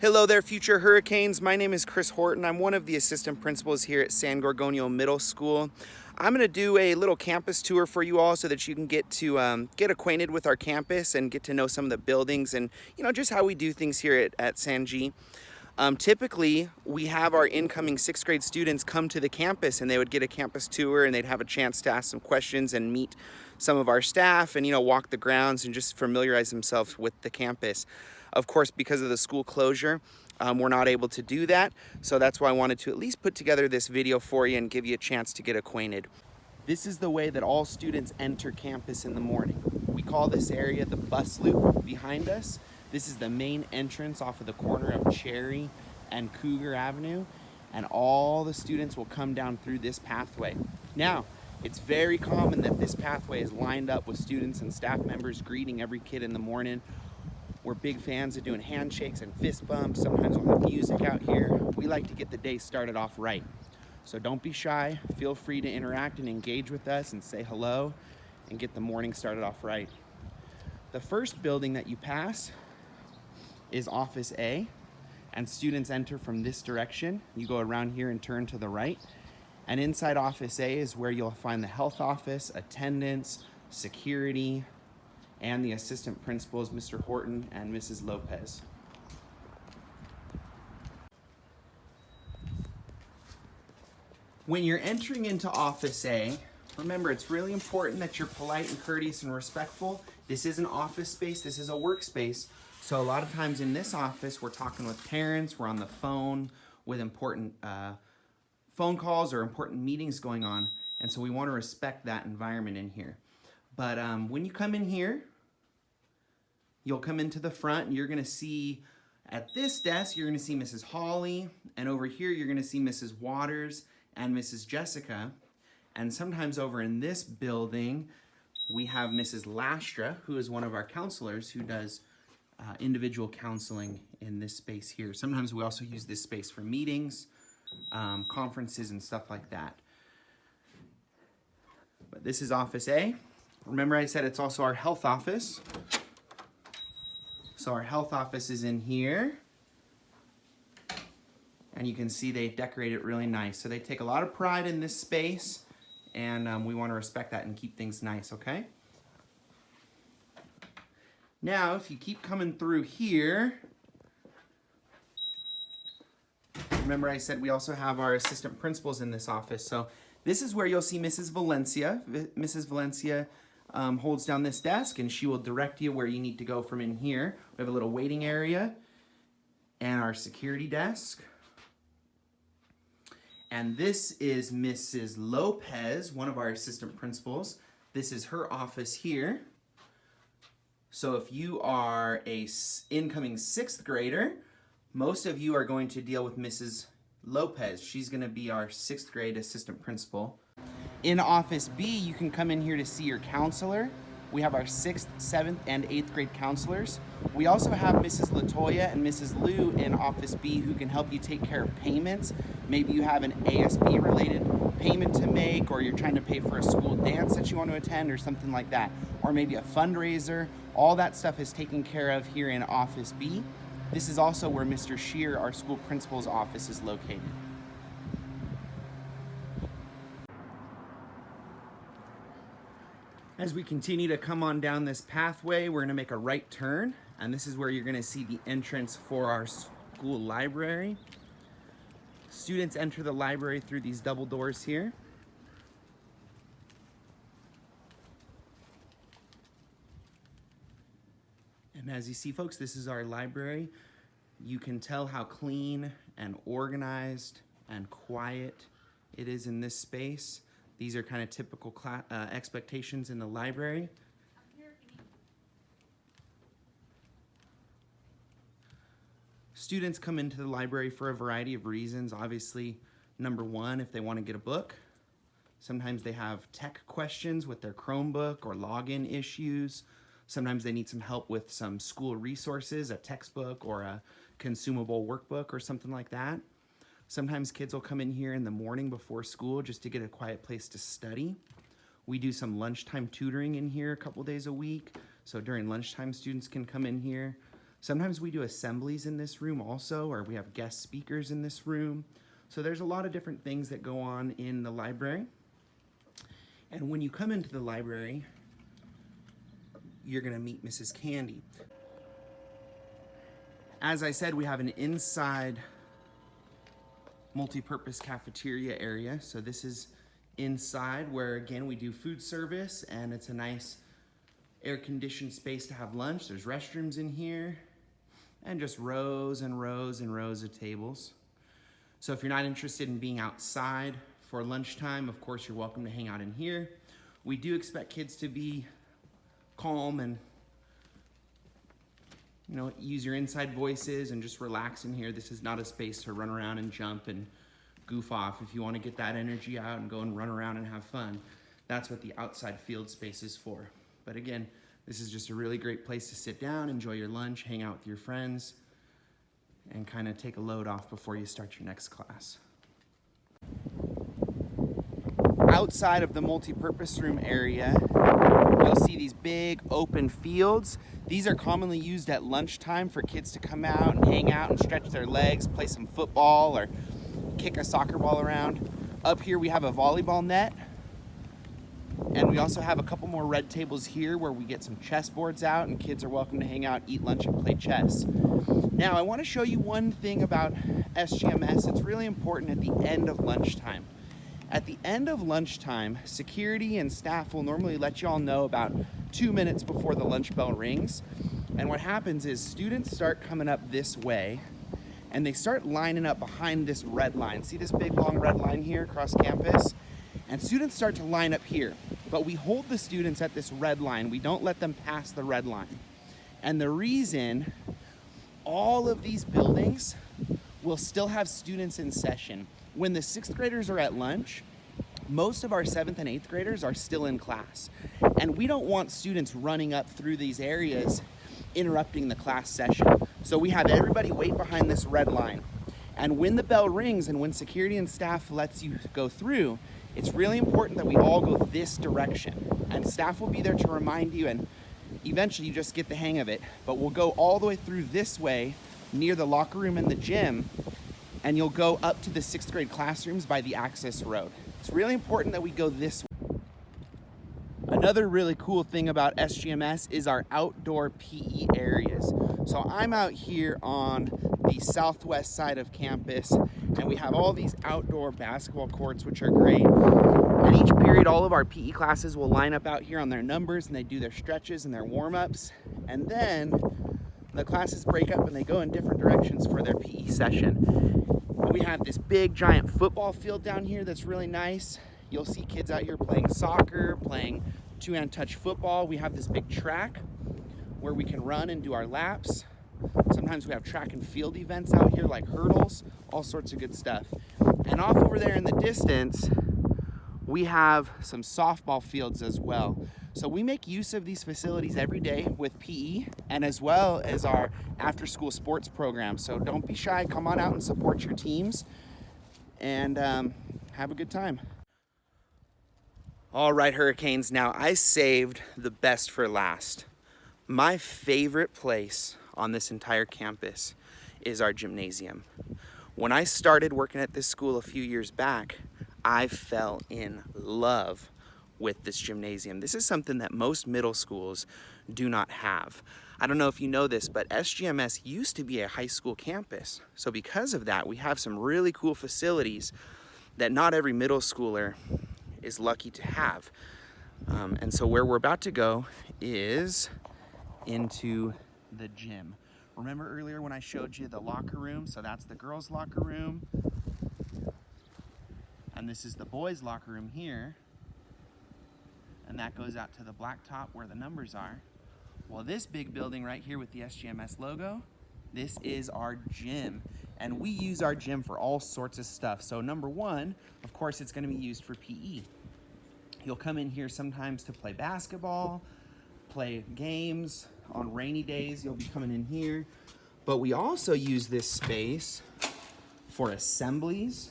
Hello there, future Hurricanes. My name is Chris Horton. I'm one of the assistant principals here at San Gorgonio Middle School. I'm going to do a little campus tour for you all so that you can get acquainted with our campus and get to know some of the buildings and just how we do things here at San G. Typically, we have our incoming sixth grade students come to the campus and they would get a campus tour and they'd have a chance to ask some questions and meet some of our staff and walk the grounds and just familiarize themselves with the campus. Of course, because of the school closure, we're not able to do that. So that's why I wanted to at least put together this video for you and give you a chance to get acquainted. This is the way that all students enter campus in the morning. We call this area the bus loop behind us. This is the main entrance off of the corner of Cherry and Cougar Avenue, and all the students will come down through this pathway. Now, it's very common that this pathway is lined up with students and staff members greeting every kid in the morning. We're big fans of doing handshakes and fist bumps. Sometimes we'll have music out here. We like to get the day started off right. So don't be shy. Feel free to interact and engage with us and say hello and get the morning started off right. The first building that you pass is Office A, and students enter from this direction. You go around here and turn to the right. And inside Office A is where you'll find the health office, attendance, security, and the assistant principals, Mr. Horton and Mrs. Lopez. When you're entering into Office A, remember it's really important that you're polite and courteous and respectful. This is an office space, this is a workspace. So a lot of times in this office, we're talking with parents, we're on the phone with important phone calls or important meetings going on. And so we want to respect that environment in here. But when you come in here, you'll come into the front and you're going to see at this desk, you're going to see Mrs. Hawley. And over here, you're going to see Mrs. Waters and Mrs. Jessica. And sometimes over in this building, we have Mrs. Lastra, who is one of our counselors who does individual counseling in this space here. Sometimes we also use this space for meetings, conferences, and stuff like that. But this is Office A. Remember I said it's also our health office. So our health office is in here. And you can see they decorate it really nice. So they take a lot of pride in this space, and we want to respect that and keep things nice, okay? Now, if you keep coming through here, remember I said we also have our assistant principals in this office. So this is where you'll see Mrs. Valencia. Mrs. Valencia holds down this desk and she will direct you where you need to go from in here. We have a little waiting area and our security desk. And this is Mrs. Lopez, one of our assistant principals. This is her office here. So if you are a incoming sixth grader, most of you are going to deal with Mrs. Lopez. She's going to be our sixth grade assistant principal. In Office B, you can come in here to see your counselor. We have our 6th, 7th, and 8th grade counselors. We also have Mrs. Latoya and Mrs. Liu in Office B who can help you take care of payments. Maybe you have an ASB related payment to make, or you're trying to pay for a school dance that you want to attend or something like that. Or maybe a fundraiser. All that stuff is taken care of here in Office B. This is also where Mr. Shear, our school principal's office, is located. As we continue to come on down this pathway, we're going to make a right turn, and this is where you're going to see the entrance for our school library. Students enter the library through these double doors here. And as you see, folks, this is our library. You can tell how clean and organized and quiet it is in this space. These are kind of typical expectations in the library. Students come into the library for a variety of reasons. Obviously, number one, if they want to get a book. Sometimes they have tech questions with their Chromebook or login issues. Sometimes they need some help with some school resources, a textbook or a consumable workbook or something like that. Sometimes kids will come in here in the morning before school just to get a quiet place to study. We do some lunchtime tutoring in here a couple days a week. So during lunchtime, students can come in here. Sometimes we do assemblies in this room also, or we have guest speakers in this room. So there's a lot of different things that go on in the library. And when you come into the library, you're gonna meet Mrs. Candy. As I said, we have an inside multi-purpose cafeteria area. So this is inside where, again, we do food service, and it's a nice air-conditioned space to have lunch. There's restrooms in here, and just rows and rows and rows of tables. So if you're not interested in being outside for lunchtime, of course, you're welcome to hang out in here. We do expect kids to be calm and use your inside voices and just relax in here. This is not a space to run around and jump and goof off. If you want to get that energy out and go and run around and have fun, that's what the outside field space is for. But again, this is just a really great place to sit down, enjoy your lunch, hang out with your friends, and kind of take a load off before you start your next class. Outside of the multi-purpose room area, you'll see these big open fields. These are commonly used at lunchtime for kids to come out and hang out and stretch their legs, play some football, or kick a soccer ball around. Up here we have a volleyball net, and we also have a couple more red tables here where we get some chess boards out, and kids are welcome to hang out, eat lunch, and play chess. Now, I want to show you one thing about SGMS. It's really important at the end of lunchtime. At the end of lunchtime, security and staff will normally let you all know about 2 minutes before the lunch bell rings. And what happens is students start coming up this way, and they start lining up behind this red line. See this big long red line here across campus? And students start to line up here. But we hold the students at this red line. We don't let them pass the red line. And the reason, all of these buildings will still have students in session. When the 6th graders are at lunch, most of our 7th and 8th graders are still in class. And we don't want students running up through these areas, interrupting the class session. So we have everybody wait behind this red line. And when the bell rings and when security and staff lets you go through, it's really important that we all go this direction. And staff will be there to remind you, and eventually you just get the hang of it. But we'll go all the way through this way near the locker room and the gym, and you'll go up to the 6th grade classrooms by the access road. It's really important that we go this way. Another really cool thing about SGMS is our outdoor PE areas. So I'm out here on the southwest side of campus, and we have all these outdoor basketball courts, which are great. And each period, all of our PE classes will line up out here on their numbers, and they do their stretches and their warm-ups. And then the classes break up and they go in different directions for their PE session. We have this big giant football field down here that's really nice. You'll see kids out here playing soccer, playing two-hand touch football. We have this big track where we can run and do our laps. Sometimes we have track and field events out here like hurdles, all sorts of good stuff. And off over there in the distance, we have some softball fields as well. So we make use of these facilities every day with PE and as well as our after-school sports program. So don't be shy, come on out and support your teams and have a good time. All right, Hurricanes, now I saved the best for last. My favorite place on this entire campus is our gymnasium. When I started working at this school a few years back, I fell in love with this gymnasium. This is something that most middle schools do not have. I don't know if you know this, but SGMS used to be a high school campus. So because of that, we have some really cool facilities that not every middle schooler is lucky to have. And so where we're about to go is into the gym. Remember earlier when I showed you the locker room? So that's the girls' locker room. And this is the boys' locker room here. And that goes out to the blacktop where the numbers are. Well, this big building right here with the SGMS logo, this is our gym. And we use our gym for all sorts of stuff. So number one, of course, it's gonna be used for PE. You'll come in here sometimes to play basketball, play games. On rainy days, you'll be coming in here. But we also use this space for assemblies.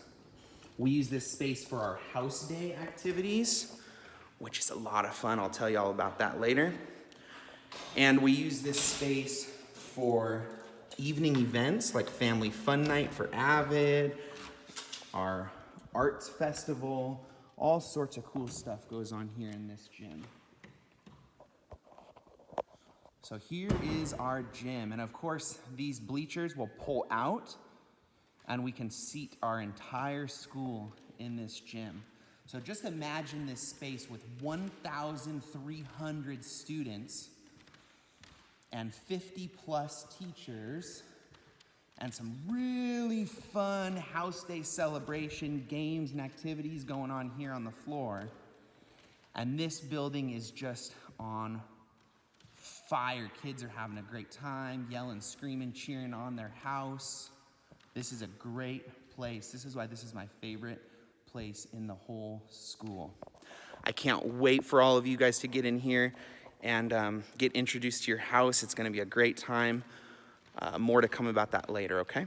We use this space for our house day activities, which is a lot of fun. I'll tell you all about that later. And we use this space for evening events like Family Fun Night for Avid, our arts festival, all sorts of cool stuff goes on here in this gym. So here is our gym, and of course these bleachers will pull out and we can seat our entire school in this gym. So just imagine this space with 1,300 students and 50 plus teachers and some really fun house day celebration games and activities going on here on the floor. And this building is just on fire. Kids are having a great time, yelling, screaming, cheering on their house. This is a great place. This is why this is my favorite place in the whole school. I can't wait for all of you guys to get in here and get introduced to your house. It's going to be a great time. More to come about that later, okay?